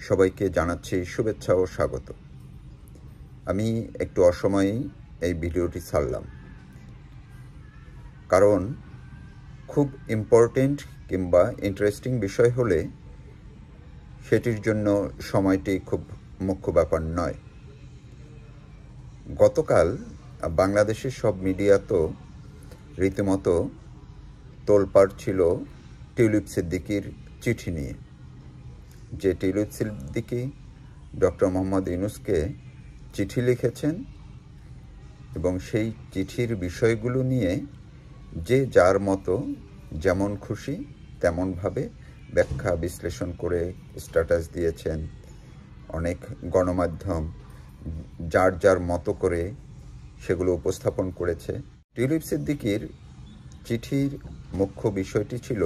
সবাইকে জানাচ্ছি শুভেচ্ছা ও স্বাগত। আমি একটু অসময়েই এই ভিডিওটি ছাড়লাম, কারণ খুব ইম্পর্টেন্ট কিংবা ইন্টারেস্টিং বিষয় হলে সেটির জন্য সময়টি খুব মুখ্য ব্যাপার নয়। গতকাল বাংলাদেশের সব মিডিয়া তো রীতিমতো তোলপাড় ছিল টিউলিপ সিদ্দিকীর চিঠি নিয়ে, যে টিউলিপ সিদ্দিকী ডক্টর মোহাম্মদ ইউনূসকে চিঠি লিখেছেন এবং সেই চিঠির বিষয়গুলো নিয়ে যে যার মতো যেমন খুশি তেমনভাবে ব্যাখ্যা বিশ্লেষণ করে স্ট্যাটাস দিয়েছেন। অনেক গণমাধ্যম যার যার মতো করে সেগুলো উপস্থাপন করেছে। টিউলিপ সিদ্দিকীর চিঠির মুখ্য বিষয়টি ছিল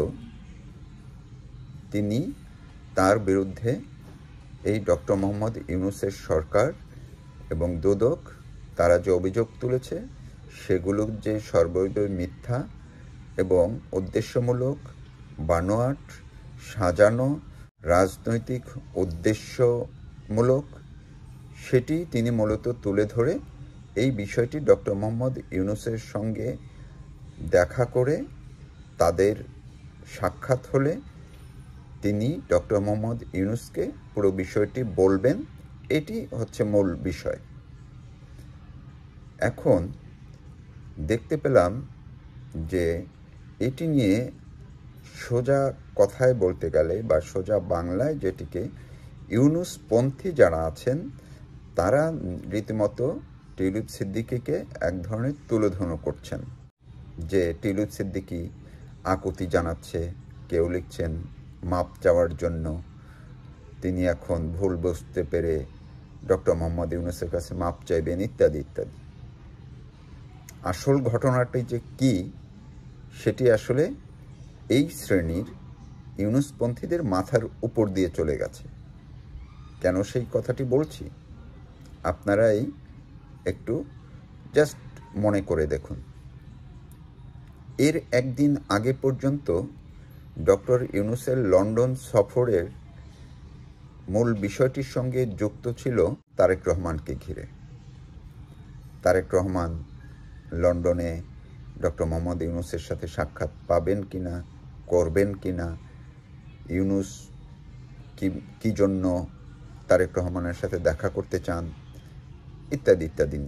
তিনি তার বিরুদ্ধে এই ডক্টর মোহাম্মদ ইউনূসের সরকার এবং দুদক তারা যে অভিযোগ তুলেছে সেগুলো যে সর্বদই মিথ্যা এবং উদ্দেশ্যমূলক, বানোয়াট, সাজানো, রাজনৈতিক উদ্দেশ্যমূলক, সেটি তিনি মূলত তুলে ধরে এই বিষয়টি ডক্টর মোহাম্মদ ইউনূসের সঙ্গে দেখা করে তাদের সাক্ষাৎ হলে তিনি ডক্টর মোহাম্মদ ইউনূসকে পুরো বিষয়টি বলবেন, এটি হচ্ছে মূল বিষয়। এখন দেখতে পেলাম যে এটি নিয়ে সোজা কথায় বলতে গেলে বা সোজা বাংলায় যেটিকে ইউনূসপন্থী যারা আছেন তারা রীতিমতো টিউলিপ সিদ্দিকীকে এক ধরনের তুলোধনো করছেন, যে টিউলিপ সিদ্দিকী আকুতি জানাচ্ছে, কেউ লিখছেন মাপ চাওয়ার জন্য, তিনি এখন ভুল বুঝতে পেরে ডক্টর মোহাম্মদ ইউনূসের কাছে মাপ চাইবেন, ইত্যাদি ইত্যাদি। আসল ঘটনাটি যে কি সেটি আসলে এই শ্রেণীর ইউনূসপন্থীদের মাথার উপর দিয়ে চলে গেছে। কেন সেই কথাটি বলছি আপনারাই একটু জাস্ট মনে করে দেখুন। এর একদিন আগে পর্যন্ত ডক্টর ইউনূসের লন্ডন সফরের মূল বিষয়টির সঙ্গে যুক্ত ছিল তারেক রহমানকে ঘিরে। তারেক রহমান লন্ডনে ডক্টর মোহাম্মদ ইউনূসের সাথে সাক্ষাৎ পাবেন কিনা, করবেন কিনা, ইউনূস কি জন্য তারেক রহমানের সাথে দেখা করতে চান, ইত্যাদি ইত্যাদি,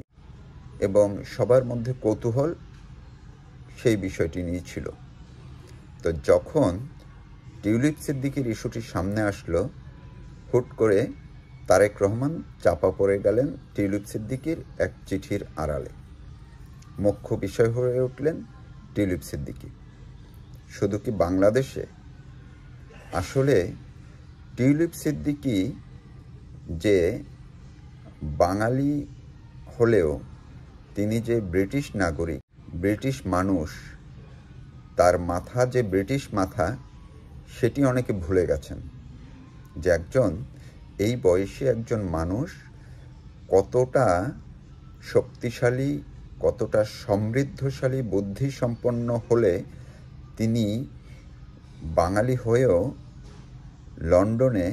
এবং সবার মধ্যে কৌতূহল সেই বিষয়টি নিয়ে ছিল। তো যখন টিউলিপ সিদ্দিকীর ইস্যুটি সামনে আসলো, হুট করে তারেক রহমান চাপা পড়ে গেলেন টিউলিপ সিদ্দিকীর এক চিঠির আড়ালে। মুখ্য বিষয় হয়ে উঠলেন টিউলিপ সিদ্দিকী। শুধু কি বাংলাদেশে, আসলে টিউলিপ সিদ্দিকী যে বাঙালি হলেও তিনি যে ব্রিটিশ নাগরিক, ব্রিটিশ মানুষ, তার মাথা যে ব্রিটিশ মাথা, সেটি অনেকে ভুলে গেছেন, যে এই বয়সী একজন মানুষ কতটা শক্তিশালী, কতটা সমৃদ্ধশালী, বুদ্ধিসম্পন্ন হলে তিনি বাঙালি হয়েও লন্ডনে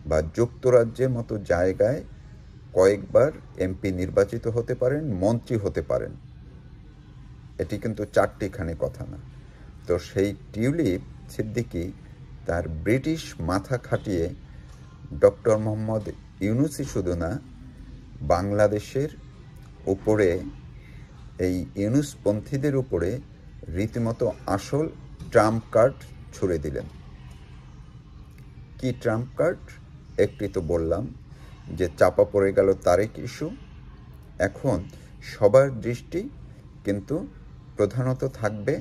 বা যুক্তরাজ্যের মতো জায়গায় কয়েকবার এমপি নির্বাচিত হতে পারেন, মন্ত্রী হতে পারেন। এটি কিন্তু চারটিখানি কথা না। তো সেই টিউলিপ সিদ্দিকী তার ব্রিটিশ মাথা খাটিয়ে ডক্টর মোহাম্মদ ইউনূসই শুধু না, বাংলাদেশের উপরে এই ইউনূসপন্থীদের উপরে রীতিমতো আসল ট্রাম্প কার্ড ছুড়ে দিলেন। কি ট্রাম্প কার্ড? একটি তো বললাম যে চাপা পড়ে গেল তারেক ইস্যু। এখন সবার দৃষ্টি কিন্তু প্রধানত থাকবে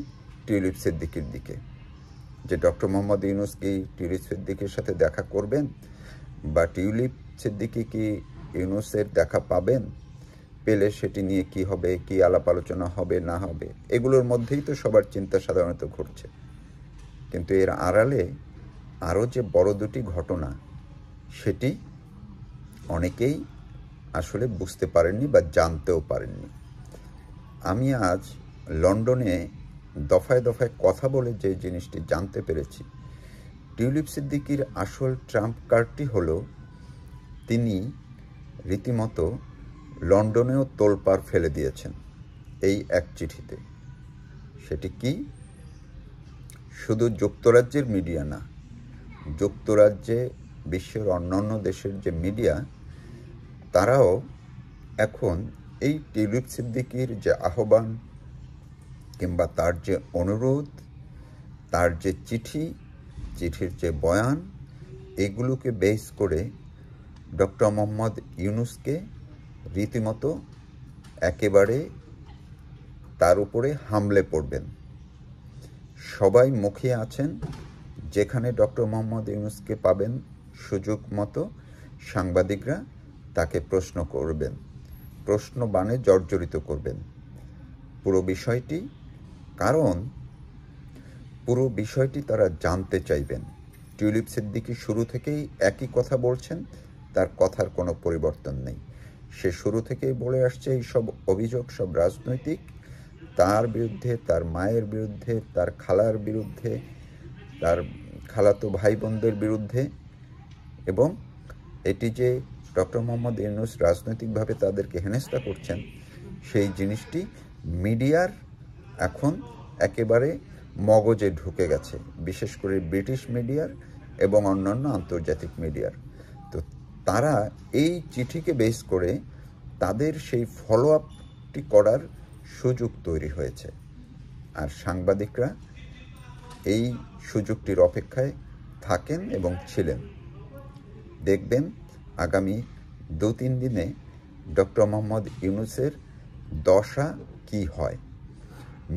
টিউলিপ সিদ্দিকীর দিকে, যে ডক্টর মোহাম্মদ ইউনূস কি টিউলিপ সিদ্দিকীর সাথে দেখা করবেন, বা টিউলিপ সিদ্দিকী কি ইউনূসের দেখা পাবেন, পেলে সেটি নিয়ে কি হবে, কি আলাপ আলোচনা হবে না হবে, এগুলোর মধ্যেই তো সবার চিন্তা সাধারণত ঘুরছে। কিন্তু এর আড়ালে আরও যে বড় দুটি ঘটনা, সেটি অনেকেই আসলে বুঝতে পারেননি বা জানতেও পারেননি। আমি আজ লন্ডনে দফায় দফায় কথা বলে যে জিনিসটি জানতে পেরেছি, টিউলিপ সিদ্দিকীর আসল ট্রাম্প কার্ডটি হলো তিনি রীতিমতো লন্ডনেও তোলপাড় ফেলে দিয়েছেন এই এক চিঠিতে। সেটি কি? শুধু যুক্তরাজ্যের মিডিয়া না, যুক্তরাজ্যে বিশ্বের অন্যান্য দেশের যে মিডিয়া, তারাও এখন এই টিউলিপ সিদ্দিকীর যে আহ্বান কিংবা তার যে অনুরোধ, তার যে চিঠির যে বয়ান, এগুলোকে বেস করে ডক্টর মোহাম্মদ ইউনূসকে রীতিমতো একেবারে তার উপরে হামলে পড়বেন। সবাই মুখিয়ে আছেন, যেখানে ডক্টর মোহাম্মদ ইউনূসকে পাবেন সুযোগ মতো সাংবাদিকরা তাকে প্রশ্ন করবেন, প্রশ্ন বাণে জর্জরিত করবেন পুরো বিষয়টি। কারণ পুরো বিষয়টি তারা জানতে চাইবেন। টিউলিপ সিদ্দিকী শুরু থেকেই একই কথা বলছেন, তার কথার কোনো পরিবর্তন নেই। সে শুরু থেকেই বলে আসছে এই সব অভিযোগ সব রাজনৈতিক, তার বিরুদ্ধে, তার মায়ের বিরুদ্ধে, তার খালার বিরুদ্ধে, তার খালাতো ভাই বোনদের বিরুদ্ধে, এবং এটি যে ডক্টর মোহাম্মদ ইউনূস রাজনৈতিকভাবে তাদেরকে হেনস্থা করছেন, সেই জিনিসটি মিডিয়ার এখন একেবারে মগজে ঢুকে গেছে, বিশেষ করে ব্রিটিশ মিডিয়ার এবং অন্যান্য আন্তর্জাতিক মিডিয়ার। তো তারা এই চিঠিকে বেস করে তাদের সেই ফলো আপটি করার সুযোগ তৈরি হয়েছে। আর সাংবাদিকরা এই সুযোগটির অপেক্ষায় থাকেন এবং ছিলেন। দেখবেন আগামী 2-3 দিনে ডক্টর মোহাম্মদ ইউনূসের দশা কি হয়।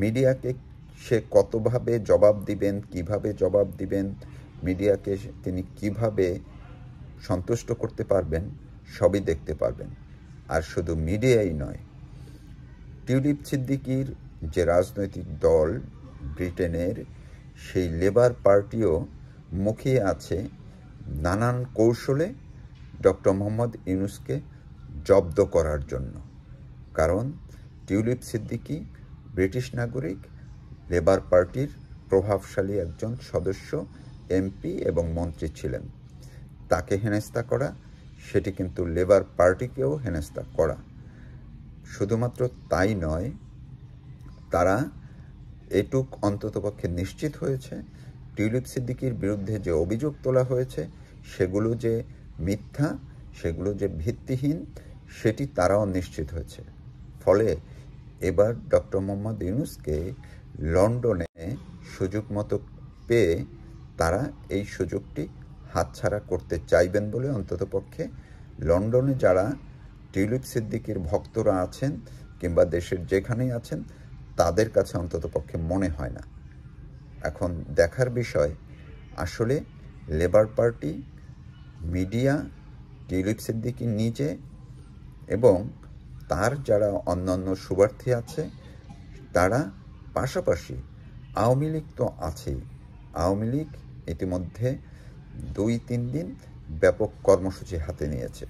মিডিয়াকে সে কতভাবে জবাব দিবেন, কিভাবে জবাব দিবেন, মিডিয়াকে তিনি কিভাবে সন্তুষ্ট করতে পারবেন, সবই দেখতে পারবেন। আর শুধু মিডিয়াই নয়, টিউলিপ সিদ্দিকীর যে রাজনৈতিক দল ব্রিটেনের, সেই লেবার পার্টিও মুখিয়ে আছে নানান কৌশলে ডক্টর মোহাম্মদ ইউনূসকে জব্দ করার জন্য। কারণ টিউলিপ সিদ্দিকী ব্রিটিশ নাগরিক, লেবার পার্টির প্রভাবশালী একজন সদস্য, এমপি এবং মন্ত্রী ছিলেন। তাকে হেনস্থা করা, সেটি কিন্তু লেবার পার্টিকেও হেনস্থা করা। শুধুমাত্র তাই নয়, তারা এটুক অন্ততপক্ষে নিশ্চিত হয়েছে টিউলিপ সিদ্দিকীর বিরুদ্ধে যে অভিযোগ তোলা হয়েছে সেগুলো যে মিথ্যা, সেগুলো যে ভিত্তিহীন, সেটি তারাও নিশ্চিত হয়েছে। ফলে এবার ডক্টর মোহাম্মদ ইউনূসকে লন্ডনে সুযোগ মতো পেয়ে তারা এই সুযোগটি হাতছাড়া করতে চাইবেন বলে অন্ততপক্ষে লন্ডনে যারা টিউলিপ সিদ্দিকীর ভক্তরা আছেন কিংবা দেশের যেখানেই আছেন, তাদের কাছে অন্ততপক্ষে মনে হয় না। এখন দেখার বিষয়, আসলে labour party, media, tulip Siddiqui নিজে এবং তার যারা অন্যান্য শুভার্থী আছে, তারা পাশাপাশি আওয়ামী লীগ তো আছেই। আওয়ামী লীগ ইতিমধ্যে 2-3 দিন ব্যাপক কর্মসূচি হাতে নিয়েছে।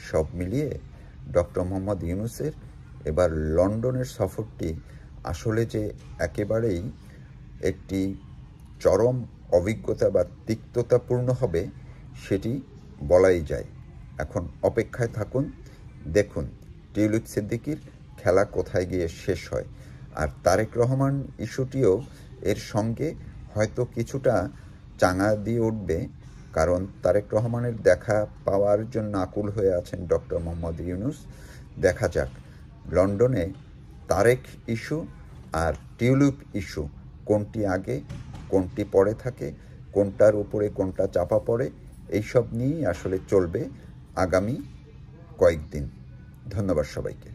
সব মিলিয়ে ডক্টর মোহাম্মদ ইউনূসের এবার লন্ডনের সফরটি আসলে যে একেবারেই একটি চরম অভিজ্ঞতা বা তিক্ততাপূর্ণ হবে, সেটি বলাই যায়। এখন অপেক্ষায় থাকুন, দেখুন টিউলিপ সিদ্দিকীর খেলা কোথায় গিয়ে শেষ হয়। আর তারেক রহমান ইস্যুটিও এর সঙ্গে হয়তো কিছুটা চাঙা দিয়ে উঠবে, কারণ তারেক রহমানের দেখা পাওয়ার জন্য আকুল হয়ে আছেন ডক্টর মোহাম্মদ ইউনূস। দেখা যাক লন্ডনে তারেক ইস্যু আর টিউলিপ ইস্যু কোনটি আগে কোনটি পরে থাকে, কোনটার উপরে কোনটা চাপা পড়ে, এইসব নিয়েই আসলে চলবে আগামী কয়েকদিন। ধন্যবাদ সবাইকে।